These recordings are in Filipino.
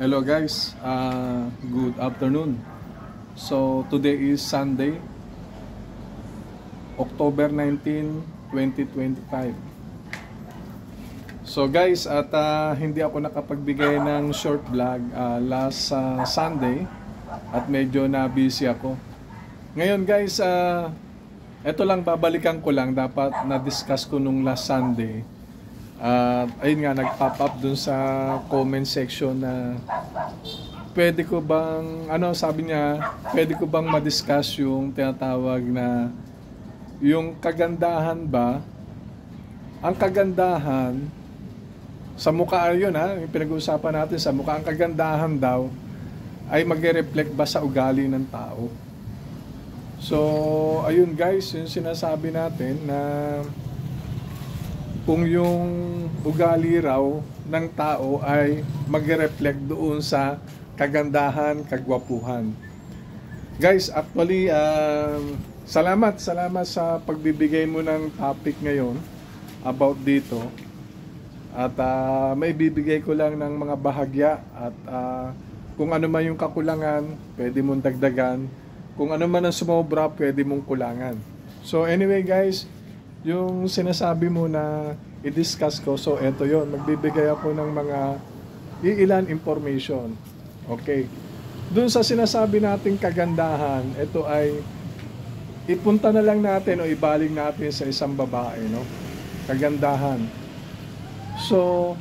Hello guys, good afternoon. So today is Sunday, October 19, 2025. So guys, at hindi ako nakapagbigay ng short vlog last Sunday at medyo na busy ako. Ngayon guys, eto lang, babalikan ko lang, dapat na-discuss ko nung last Sunday. Ayun nga, nag-pop up dun sa comment section na pwede ko bang, sabi niya, pwede ko bang ma-discuss yung tinatawag na yung kagandahan ba, ang kagandahan sa mukha, yun yung pinag-uusapan natin sa mukha, ang kagandahan daw ay magre-reflect ba sa ugali ng tao. So, ayun guys, yung sinasabi natin na kung yung ugali raw ng tao ay magre-reflect doon sa kagandahan, kagwapuhan. Guys, actually, salamat sa pagbibigay mo ng topic ngayon about dito. At may bibigay ko lang ng mga bahagya at kung ano man yung kakulangan, pwede mong dagdagan. Kung ano man ang sumobra, pwede mong kulangan. So anyway guys, yung sinasabi mo na i-discuss ko, so eto yon, magbibigay ako ng mga iilan information. Okay, dun sa sinasabi nating kagandahan, ito ay ipunta na lang natin o ibaling natin sa isang babae, no? Kagandahan. So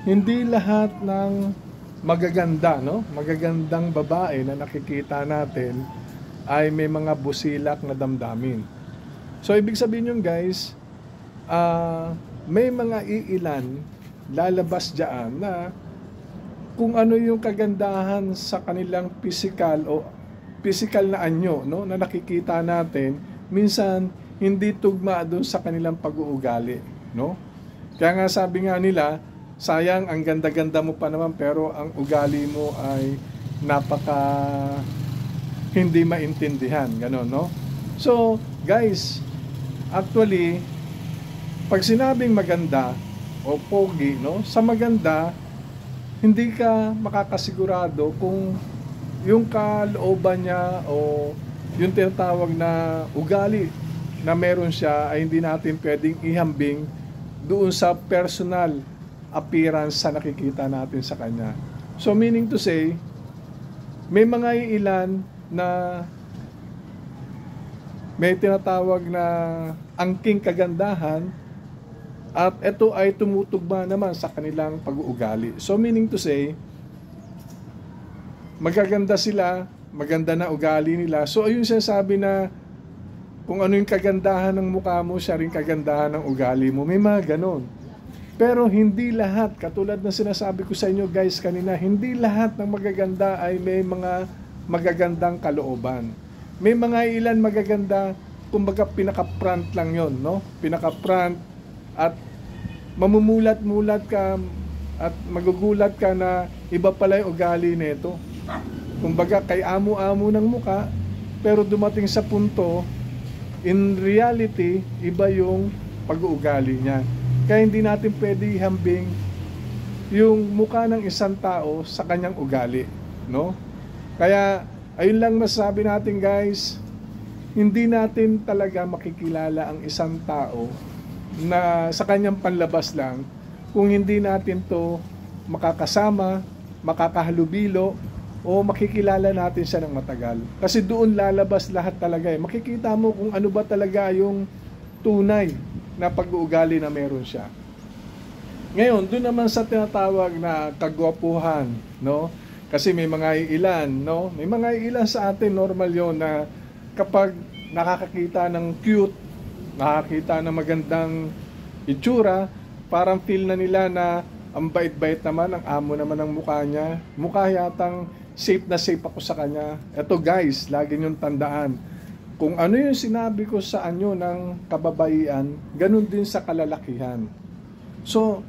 hindi lahat ng magaganda, no, magagandang babae na nakikita natin ay may mga busilak na damdamin. So ibig sabihin yun guys, may mga iilan lalabas dyan na kung ano yung kagandahan sa kanilang physical o physical na anyo, no, na nakikita natin, minsan hindi tugma doon sa kanilang pag-uugali, no? Kaya nga sabi nga nila, sayang ang ganda-ganda mo pa naman pero ang ugali mo ay napaka hindi maintindihan, gano'n, no? So guys, actually, pag sinabing maganda o pogi, no, sa maganda, hindi ka makakasigurado kung yung kalooban niya o yung tinatawag na ugali na meron siya ay hindi natin pwedeng ihambing doon sa personal appearance sa nakikita natin sa kanya. So meaning to say, may mga ilan na may tinatawag na angking kagandahan at ito ay tumutugma naman sa kanilang pag-uugali. So meaning to say, magaganda sila, maganda na ugali nila. So ayun sinasabi na kung ano yung kagandahan ng mukha mo, siya rin kagandahan ng ugali mo. May mga ganon. Pero hindi lahat, katulad na sinasabi ko sa inyo guys kanina, hindi lahat ng magaganda ay may mga magagandang kalooban. May mga ilan magaganda, kumbaga pinaka-front lang yon, no? Pinaka-front at mamumulat-mulat ka at magugulat ka na iba pala yung ugali nito. Kumbaga kay amo-amo ng muka, pero dumating sa punto, in reality, iba yung pag-uugali niya. Kaya hindi natin pwede ihambing yung mukha ng isang tao sa kanyang ugali, no? Kaya ayun lang masasabi natin guys, hindi natin talaga makikilala ang isang tao na sa kanyang panlabas lang kung hindi natin to makakasama, makakahalubilo o makikilala natin siya ng matagal. Kasi doon lalabas lahat talaga makikita mo kung ano ba talaga yung tunay na pag-uugali na meron siya. Ngayon, doon naman sa tinatawag na kagwapuhan, no? Kasi may mga ilan, no? May mga ilan sa atin, normal yon na kapag nakakakita ng cute, nakakita ng magandang itsura, parang feel na nila na ang bait-bait naman, ang amo naman ng mukha niya. Mukha yatang safe na safe ako sa kanya. Eto guys, lagi niyong tandaan. Kung ano yung sinabi ko sa anyo ng kababaihan, ganun din sa kalalakihan. So,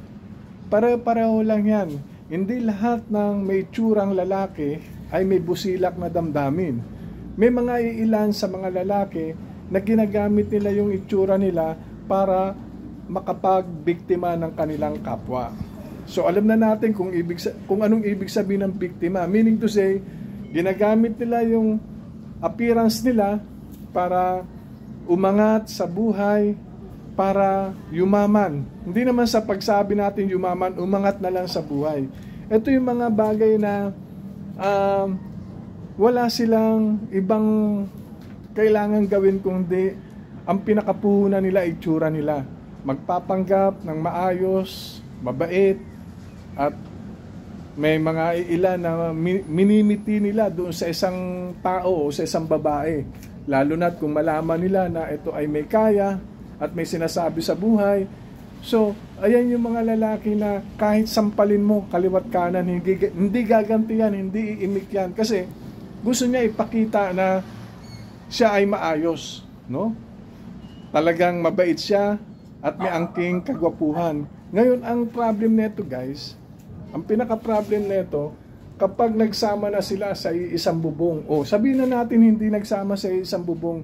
pare-pareho lang yan. Hindi lahat ng may tsurang lalaki ay may busilak na damdamin. May mga iilan sa mga lalaki na ginagamit nila yung itsura nila para makapagbiktima ng kanilang kapwa. So alam na natin kung anong ibig sabihin ng biktima. Meaning to say, ginagamit nila yung appearance nila para umangat sa buhay, para yumaman. Hindi naman sa pagsabi natin yumaman, umangat na lang sa buhay. Ito yung mga bagay na wala silang ibang kailangan gawin kundi ang pinakapuhunan nila, itsura nila. Magpapanggap ng maayos, mabait, at may mga ilan na minimiti nila doon sa isang tao o sa isang babae. Lalo na kung malaman nila na ito ay may kaya at may sinasabi sa buhay. So, ayan yung mga lalaki na kahit sampalin mo kaliwat kanan, hindi gaganti yan, hindi iimik yan. Kasi gusto niya ipakita na siya ay maayos, no? Talagang mabait siya at may angking kagwapuhan. Ngayon, ang problem nito, guys, ang pinaka-problem nito, kapag nagsama na sila sa isang bubong, o sabihin na natin hindi nagsama sa isang bubong,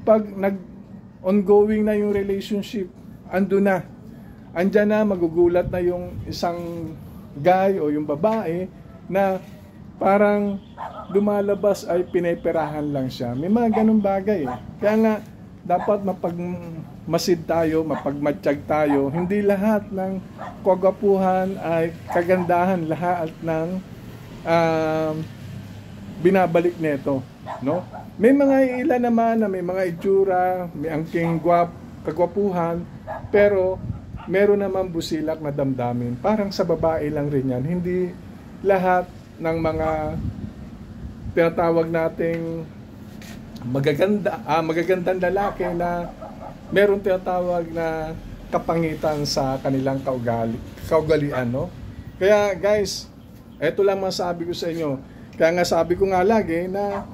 pag ongoing na yung relationship, andun na. Andyan na, magugulat na yung isang guy o yung babae na parang lumalabas ay pineperahan lang siya. May mga ganung bagay eh. Kaya nga, dapat mapagmasid tayo, mapagmatsyag tayo. Hindi lahat ng kagwapuhan ay kagandahan, lahat ng binabalik nito, no? May mga ilan naman na may mga itsura, may angking kagwapuhan, pero meron naman busilak na damdamin. Parang sa babae lang rin yan. Hindi lahat ng mga tinatawag nating magagandang lalaki na meron tinatawag na kapangitan sa kanilang kaugalian, no? Kaya guys, eto lang masabi ko sa inyo. Kaya nga sabi ko nga lagi na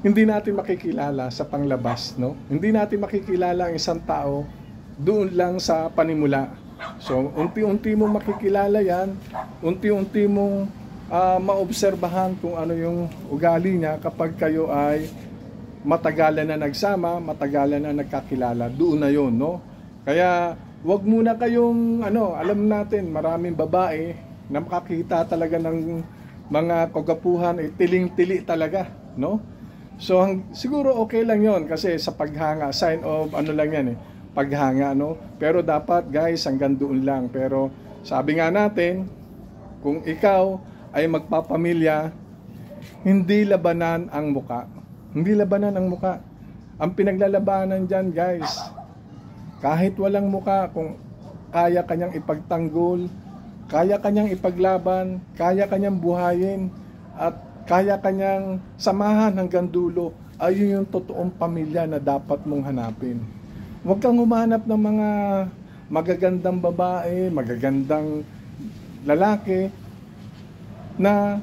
hindi natin makikilala sa panglabas, no? Hindi natin makikilala ang isang tao doon lang sa panimula. So, unti-unti mong makikilala yan, unti-unti mong maobserbahan kung ano yung ugali niya kapag kayo ay matagalan na nagsama, matagalan na nagkakilala. Doon na yun, no? Kaya, wag muna kayong, alam natin, maraming babae na makakita talaga ng mga kagapuhan, tiling-tili talaga, no? So, siguro okay lang yon kasi sa paghanga, sign of lang yan paghanga, no? Pero dapat, guys, hanggang doon lang. Pero, sabi nga natin, kung ikaw ay magpapamilya, hindi labanan ang muka. Hindi labanan ang muka. Ang pinaglalabanan dyan, guys, kahit walang muka, kung kaya kanyang ipagtanggol, kaya kanyang ipaglaban, kaya kanyang buhayin, at kaya kanyang samahan hanggang dulo, ayun yung totoong pamilya na dapat mong hanapin. Huwag kang humanap ng mga magagandang babae, magagandang lalaki, na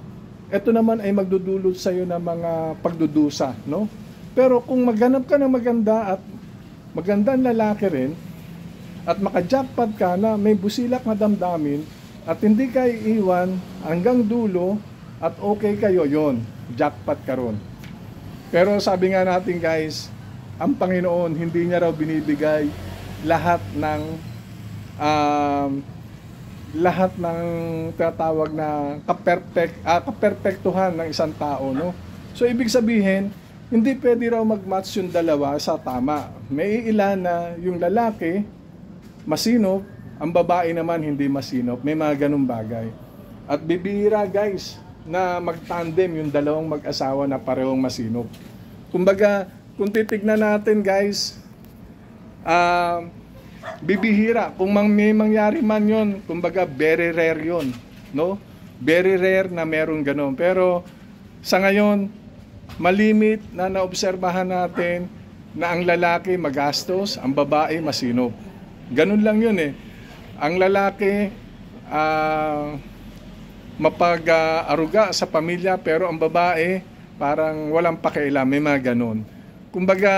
ito naman ay magdudulot sa iyo ng mga pagdudusa, no? Pero kung maghanap ka ng maganda at magandang lalaki rin, at makajackpot ka na may busilak na damdamin, at hindi ka iiwan hanggang dulo, at okay kayo, yon, jackpot ka ron. Pero sabi nga natin, guys, ang Panginoon hindi niya raw binibigay lahat ng tinatawag na kaperpektuhan ng isang tao, no? So ibig sabihin, hindi pwede raw mag-match yung dalawa sa tama. May ilan na yung lalaki masinop, ang babae naman hindi masinop. May mga ganung bagay. At bibihira, guys, na mag-tandem yung dalawang mag-asawa na parehong masinop. Kumbaga, kung titignan natin, guys, bibihira. Kung may mangyari man yun, kumbaga very rare yun, no? Very rare na merong ganun. Pero sa ngayon, malimit na naobserbahan natin na ang lalaki magastos, ang babae masinop. Ganun lang yun eh. Ang lalaki mapag-aruga sa pamilya, pero ang babae parang walang pakialam, may mga ganun. Kumbaga,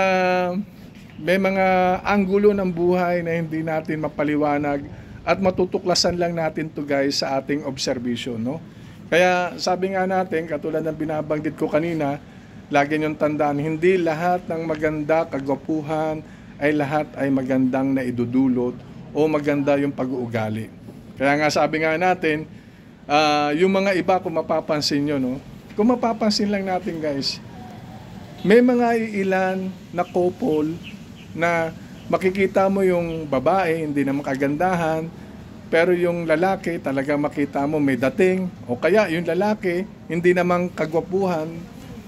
may mga anggulo ng buhay na hindi natin mapaliwanag at matutuklasan lang natin to, guys, sa ating observation, no? Kaya sabi nga natin, katulad ng binabanggit ko kanina, lagi niyong tandaan, hindi lahat ng maganda kagwapuhan ay lahat ay magandang naidudulot o maganda yung pag-uugali. Kaya nga sabi nga natin, yung mga iba kung mapapansin nyo, no? Kung mapapansin lang natin guys, may mga ilan na couple na makikita mo yung babae, hindi na makagandahan, pero yung lalaki talaga makita mo may dating, o kaya yung lalaki hindi namang kagwapuhan,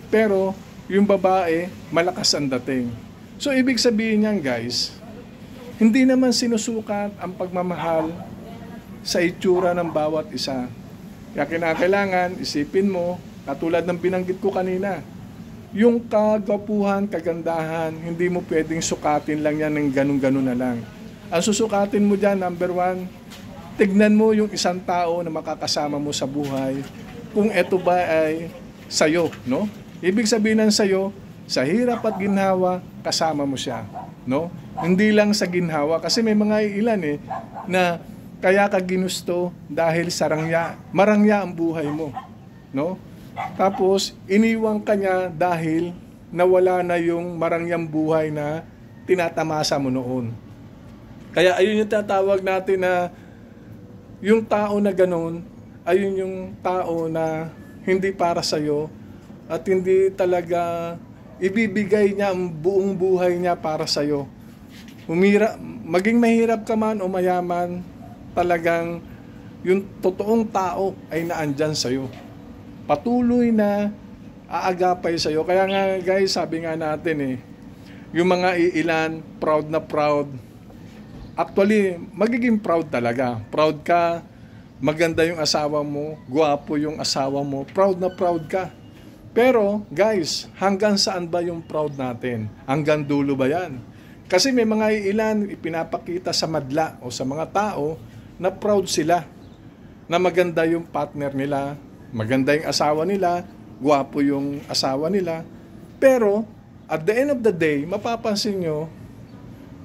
pero yung babae malakas ang dating. So ibig sabihin niyan guys, hindi naman sinusukat ang pagmamahal sa itsura ng bawat isa. Kaya kinakailangan isipin mo, katulad ng binanggit ko kanina, yung kagwapuhan, kagandahan, hindi mo pwedeng sukatin lang yan ng ganun-ganun na lang. Ang susukatin mo dyan, number one, tignan mo yung isang tao na makakasama mo sa buhay, kung eto ba ay sayo, no? Ibig sabihin ng sayo, sa hirap at ginhawa, kasama mo siya, no? Hindi lang sa ginhawa, kasi may mga ilan na kaya ka ginusto dahil marangya ang buhay mo, no? Tapos, iniwang ka niya dahil nawala na yung marangyang buhay na tinatamasa mo noon. Kaya ayun yung tatawag natin na yung tao na ganun, ayun yung tao na hindi para sa'yo at hindi talaga ibibigay niya ang buong buhay niya para sa'yo. Maging mahirap ka man o mayaman, talagang yung totoong tao ay naandyan sa'yo. Patuloy na aagapay sa'yo. Kaya nga guys, sabi nga natin yung mga iilan, proud na proud. Actually, magiging proud talaga. Proud ka, maganda yung asawa mo, gwapo yung asawa mo, proud na proud ka. Pero guys, hanggang saan ba yung proud natin? Hanggang dulo ba yan? Kasi may mga iilan ipinapakita sa madla o sa mga tao na proud sila, na maganda yung partner nila, maganda yung asawa nila, gwapo yung asawa nila. Pero, at the end of the day, mapapansin nyo,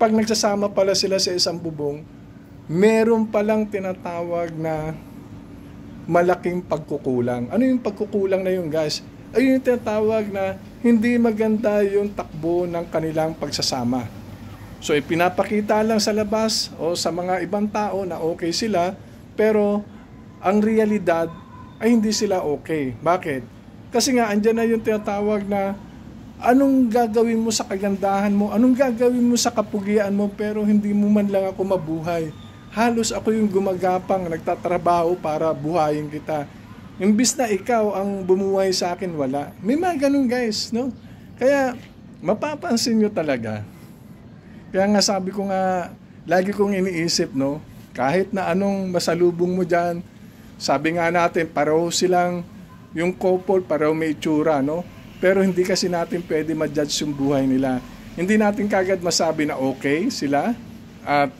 pag nagsasama pala sila sa isang bubong, meron palang tinatawag na malaking pagkukulang. Ano yung pagkukulang na yun guys? Ayun yung tinatawag na hindi maganda yung takbo ng kanilang pagsasama. So, ipinapakita lang sa labas o sa mga ibang tao na okay sila, pero ang realidad ay hindi sila okay. Bakit? Kasi nga, andyan na yung tinatawag na anong gagawin mo sa kagandahan mo, anong gagawin mo sa kapugian mo, pero hindi mo man lang ako mabuhay. Halos ako yung gumagapang, nagtatrabaho para buhayin kita. Imbis na ikaw ang bumuhay sa akin, wala. May mga ganun guys, no? Kaya, mapapansin nyo talaga. Kaya nga sabi ko nga, lagi kong iniisip, no? Kahit na anong masalubong mo dyan, sabi nga natin, pareho silang, yung couple, pareho may itsura, no? Pero hindi kasi natin pwede ma-judge yung buhay nila. Hindi natin kagad masabi na okay sila at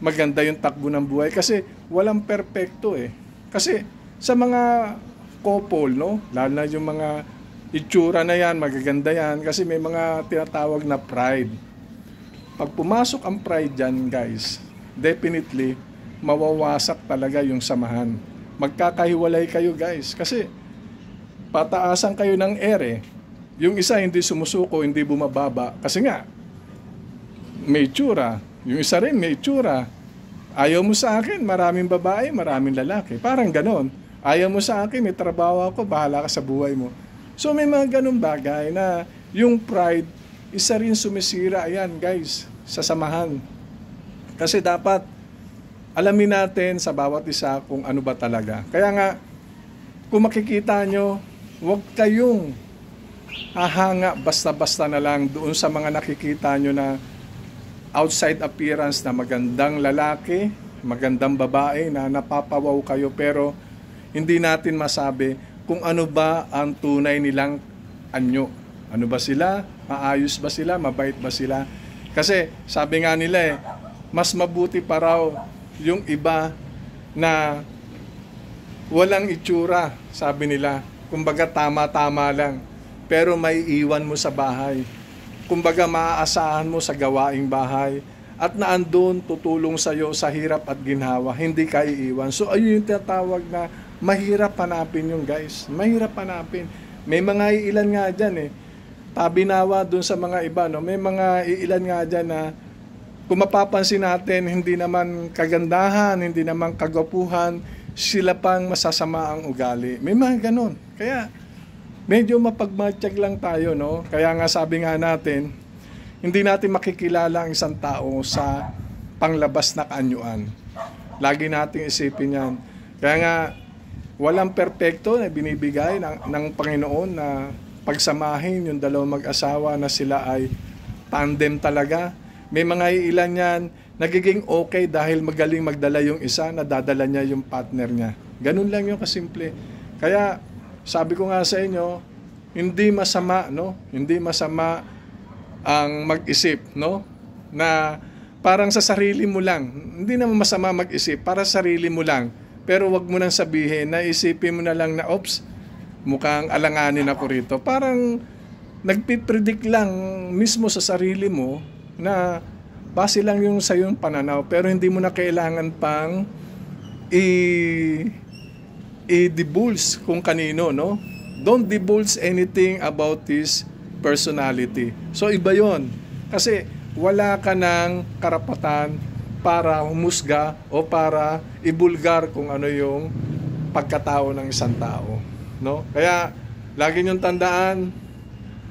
maganda yung takbo ng buhay kasi walang perpekto Kasi sa mga couple, no? Lalo na yung mga itsura na yan, magaganda yan kasi may mga tinatawag na pride. Pag pumasok ang pride dyan, guys, definitely, mawawasak talaga yung samahan. Magkakahiwalay kayo guys kasi pataasan kayo ng yung isa hindi sumusuko, hindi bumababa kasi nga may itsura, yung isa rin may itsura. Ayaw mo sa akin, maraming babae, maraming lalaki, parang ganon. Ayaw mo sa akin, may trabaho ako, bahala ka sa buhay mo. So may mga ganon bagay na yung pride, isa rin sumisira yan guys sa samahan. Kasi dapat alamin natin sa bawat isa kung ano ba talaga. Kaya nga, kung makikita nyo, huwag kayong hahanga basta-basta na lang doon sa mga nakikita nyo na outside appearance na magandang lalaki, magandang babae na napapawaw kayo pero hindi natin masabi kung ano ba ang tunay nilang anyo. Ano ba sila? Maayos ba sila? Mabait ba sila? Kasi sabi nga nila mas mabuti pa raw yung iba na walang itsura, sabi nila. Kumbaga tama-tama lang. Pero may iwan mo sa bahay. Kumbaga maaasahan mo sa gawaing bahay. At naandun, tutulong sa'yo sa hirap at ginhawa. Hindi ka iiwan. So ayun yung tinatawag na mahirap hanapin yung guys. Mahirap hanapin. May mga iilan nga dyan Tabinawa dun sa mga iba. No? May mga iilan nga dyan na kung mapapansin natin, hindi naman kagandahan, hindi naman kagwapuhan, sila pang masasama ang ugali. May mga ganun. Kaya medyo mapagmatsyag lang tayo, no? Kaya nga sabi nga natin, hindi natin makikilala ang isang tao sa panglabas na kaanyuan. Lagi nating isipin yan. Kaya nga, walang perpekto na binibigay ng Panginoon na pagsamahin yung dalawang mag-asawa na sila ay tandem talaga. May mga ilan yan, nagiging okay dahil magaling magdala yung isa, nadadala niya yung partner niya. Ganun lang yung kasimple. Kaya, sabi ko nga sa inyo, hindi masama, no? Hindi masama ang mag-isip, no? Na parang sa sarili mo lang. Hindi naman masama mag-isip, para sa sarili mo lang. Pero wag mo nang sabihin, na isipin mo na lang na, oops, mukhang alanganin ako rito. Parang nagpipredict lang mismo sa sarili mo na base lang yung sa yung pananaw, pero hindi mo na kailangan pang i-divulge kung kanino, no? Don't divulge anything about his personality. So iba yon. Kasi wala ka ng karapatan para humusga o para ibulgar kung ano yung pagkatao ng isang tao, no? Kaya lagi niyong tandaan,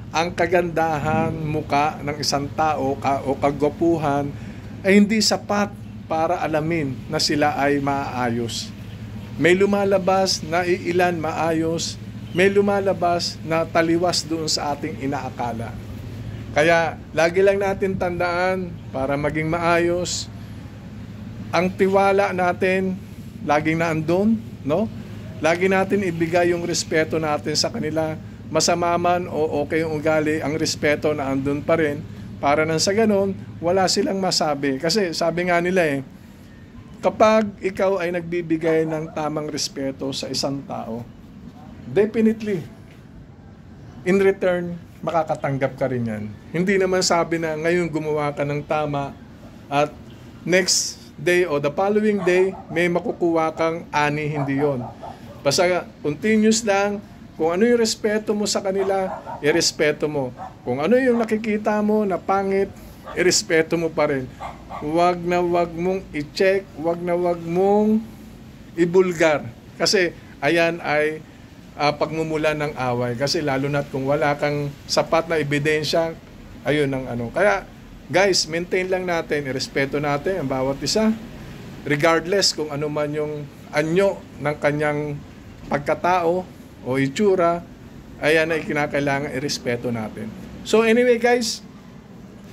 ang kagandahan muka ng isang tao o kagwapuhan ay hindi sapat para alamin na sila ay maayos. May lumalabas na ilan maayos, may lumalabas na taliwas doon sa ating inaakala. Kaya lagi lang natin tandaan, para maging maayos, ang tiwala natin laging naandun, no? Lagi natin ibigay yung respeto natin sa kanila. Masama man o okay yung ugali, ang respeto na andun pa rin, para nang sa ganun, wala silang masabi. Kasi sabi nga nila kapag ikaw ay nagbibigay ng tamang respeto sa isang tao, definitely, in return, makakatanggap ka rin yan. Hindi naman sabi na ngayon gumawa ka ng tama at next day o the following day, may makukuha kang ani, hindi yon. Basta continuous lang. Kung ano yung respeto mo sa kanila, irespeto mo. Kung ano yung nakikita mo na pangit, irespeto mo pa rin. Huwag na huwag mong i-check, huwag na huwag mong ibulgar. Kasi ayan ay pagmumula ng away. Kasi lalo na't kung wala kang sapat na ebidensya, ayun ang ano. Kaya guys, maintain lang natin, irespeto natin ang bawat isa. Regardless kung ano man yung anyo ng kanyang pagkatao, o itsura, ayan ay kinakailangan irespeto natin. So anyway guys,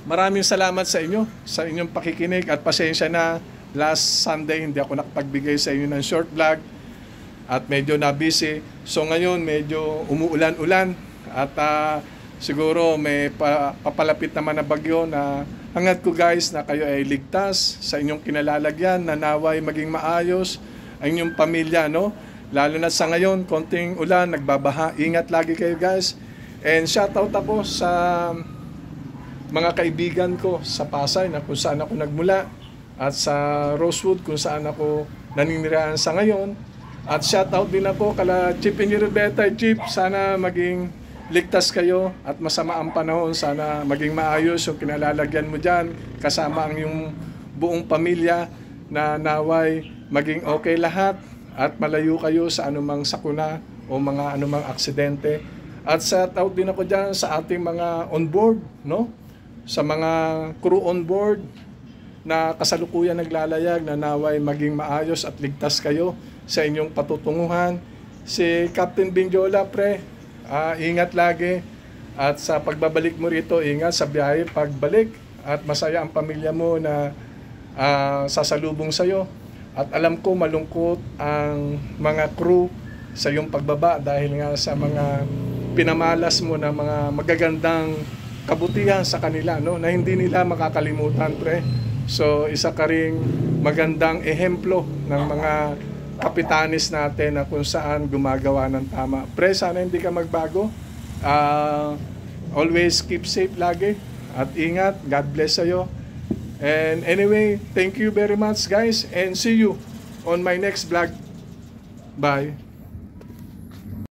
maraming salamat sa inyo, sa inyong pakikinig at pasensya na last Sunday hindi ako nakapagbigay sa inyo ng short vlog at medyo na busy. So ngayon medyo umuulan-ulan at siguro may papalapit naman na bagyo na hangad ko guys na kayo ay ligtas sa inyong kinalalagyan, na naway maging maayos ang inyong pamilya, no? Lalo na sa ngayon, konting ulan, nagbabaha. Ingat lagi kayo guys. And shoutout ako sa mga kaibigan ko sa Pasay na kung saan ako nagmula, at sa Rosewood kung saan ako naninirahan sa ngayon. At shoutout din ako kala Chief Engineer Betay. Chief, sana maging ligtas kayo at masama ang panahon. Sana maging maayos yung kinalalagyan mo dyan kasama ang yung buong pamilya, na naway maging okay lahat at malayo kayo sa anumang sakuna o mga anumang aksidente. At shout out din ako dyan sa ating mga on board, no? Sa mga crew on board na kasalukuyan naglalayag, na naway maging maayos at ligtas kayo sa inyong patutunguhan. Si Captain Bingjola, pre, ingat lagi. At sa pagbabalik mo rito, ingat sa biyahe pagbalik. At masaya ang pamilya mo na sasalubong sa'yo. At alam ko malungkot ang mga crew sa iyong pagbaba dahil nga sa mga pinamalas mo na mga magagandang kabutihan sa kanila, no? Na hindi nila makakalimutan, pre. So isa ka ring magandang ehemplo ng mga kapitanis natin na kung saan gumagawa ng tama. Pre, sana hindi ka magbago. Always keep safe lagi at ingat. God bless sa'yo. And anyway, thank you very much guys, and see you on my next vlog. Bye.